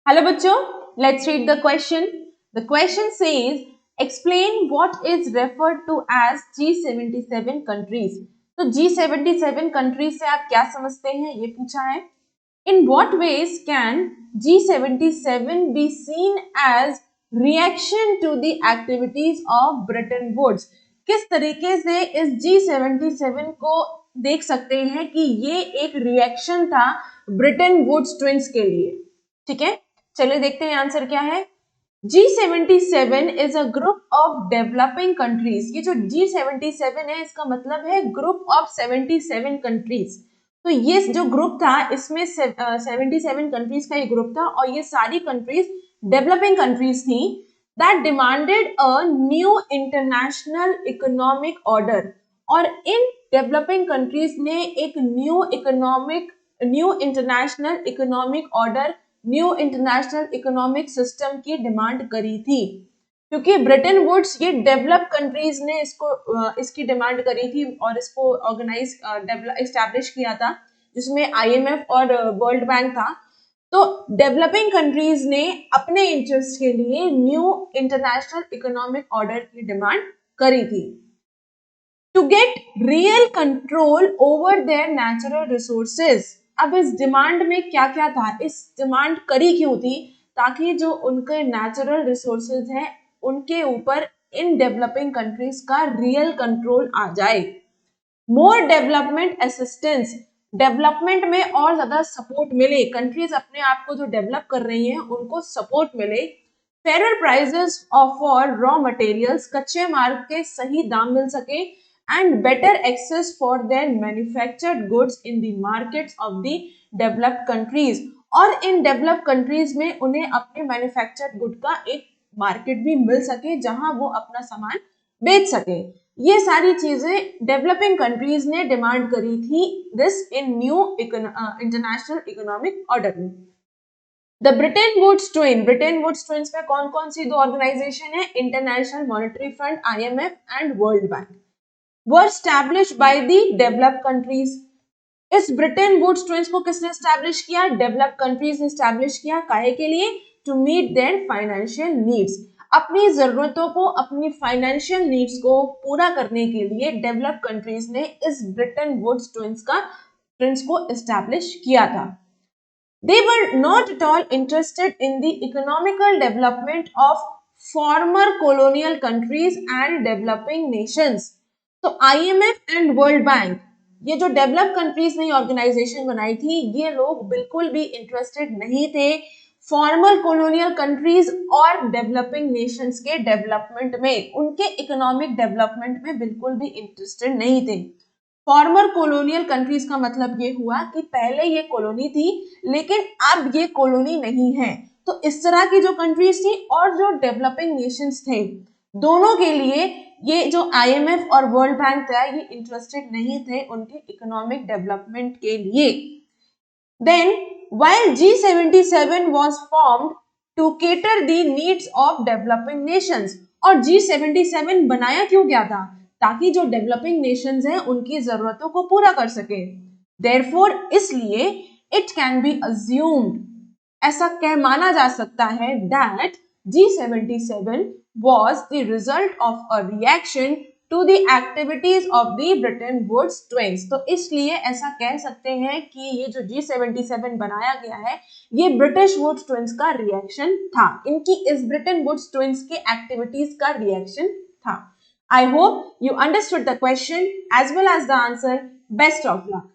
Hello बच्चों, let's read the question. The question says, explain what is referred to as G77 countries. तो G77 countries से आप क्या समझते हैं, ये पूछा है. In what ways can G77 be seen as reaction to the activities of Bretton Woods? किस तरीके से इस G77 को देख सकते हैं कि ये एक रिएक्शन था ब्रिटेन वुड्स ट्विंस के लिए. ठीक है, चलिए देखते हैं आंसर क्या है. G77 is a group of developing countries. ये जो G77 है इसका मतलब है ग्रुप ऑफ 77 कंट्रीज. तो ये जो ग्रुप था इसमें 77 कंट्रीज का ये ग्रुप था और ये सारी कंट्रीज डेवलपिंग कंट्रीज थी that demanded a new international economic order. और इन डेवलपिंग कंट्रीज ने एक new international economic order, new international economic system की डिमांड करी थी. क्योंकि ब्रिटेन वुड्स ये डेवलप कंट्रीज ने इसकी डिमांड करी थी और इसको ऑर्गेनाइज एस्टैब्लिश किया था जिसमें आईएमएफ और वर्ल्ड बैंक था. तो डेवलपिंग कंट्रीज ने अपने इंटरेस्ट के लिए न्यू इंटरनेशनल इकोनॉमिक ऑर्डर की डिमांड करी थी to get real control over their natural resources. अब इस डिमांड में क्या क्या था, इस डिमांड करी क्यों थी? ताकि जो उनके नेचुरल रिसोर्सेज हैं उनके ऊपर इन डेवलपिंग कंट्रीज का रियल कंट्रोल आ जाए. मोर डेवलपमेंट असिस्टेंस, डेवलपमेंट में और ज्यादा सपोर्ट मिले, कंट्रीज अपने आप को जो डेवलप कर रही हैं उनको सपोर्ट मिले. Fair prices for raw materials, कच्चे माल के सही दाम मिल सके. And better access for their manufactured goods in the markets of the developed countries. और इन डेवलप कंट्रीज में उन्हें अपने मैन्युफैक्चर्ड गुड का एक मार्केट भी मिल सके जहां वो अपना सामान बेच सके. ये सारी चीजें डेवलपिंग कंट्रीज ने डिमांड करी थी this in new international economic order में. द ब्रिटेन वुड्स ट्विंस में कौन कौन सी दो ऑर्गेनाइजेशन है? International monetary fund IMF and world bank were established by the developed countries. इस ब्रिटेन वुड्स ट्विंस को किसने एस्टैब्लिश किया? डेवलप्ड कंट्रीज ने एस्टैब्लिश किया. काहे के लिए? To meet their financial needs. अपनी जरूरतों को, अपनी फाइनेंशियल नीड्स को पूरा करने के लिए डेवलप्ड कंट्रीज ने इस ब्रिटेन वुड्स ट्विंस को एस्टैब्लिश किया था. They were not at all interested in the economical development of former colonial countries and developing nations. तो IMF and World Bank, ये जो डेवलप कंट्रीज ने ऑर्गेनाइजेशन बनाई थी, ये लोग बिल्कुल भी इंटरेस्टेड नहीं थे फॉर्मर कॉलोनियल कंट्रीज और डेवलपिंग नेशंस के डेवलपमेंट में. उनके इकोनॉमिक डेवलपमेंट में बिल्कुल भी इंटरेस्टेड नहीं थे. फॉर्मर कॉलोनियल कंट्रीज का मतलब ये हुआ कि पहले ये कॉलोनी थी लेकिन अब ये कॉलोनी नहीं है. तो इस तरह की जो कंट्रीज थी और जो डेवलपिंग नेशंस थे, दोनों के लिए ये जो आईएमएफ और वर्ल्ड बैंक था ये इंटरेस्टेड नहीं थे उनके इकोनॉमिक डेवलपमेंट के लिए. Then while G77 was formed to cater the needs of developing nations. और G77 बनाया क्यों गया था? ताकि जो डेवलपिंग नेशंस हैं उनकी जरूरतों को पूरा कर सके. Therefore, इसलिए it can be assumed, ऐसा कह माना जा सकता है that G77 was the result of a reaction to the activities of the Bretton Woods twins. तो इसलिए ऐसा कह सकते हैं कि ये जो G77 बनाया गया है ये ब्रिटिश वुड्स ट्विंस का रिएक्शन था, इनकी इस ब्रिटेन वुड्स ट्विंस के एक्टिविटीज का रिएक्शन था. I hope you understood the question as well as the answer. Best of luck.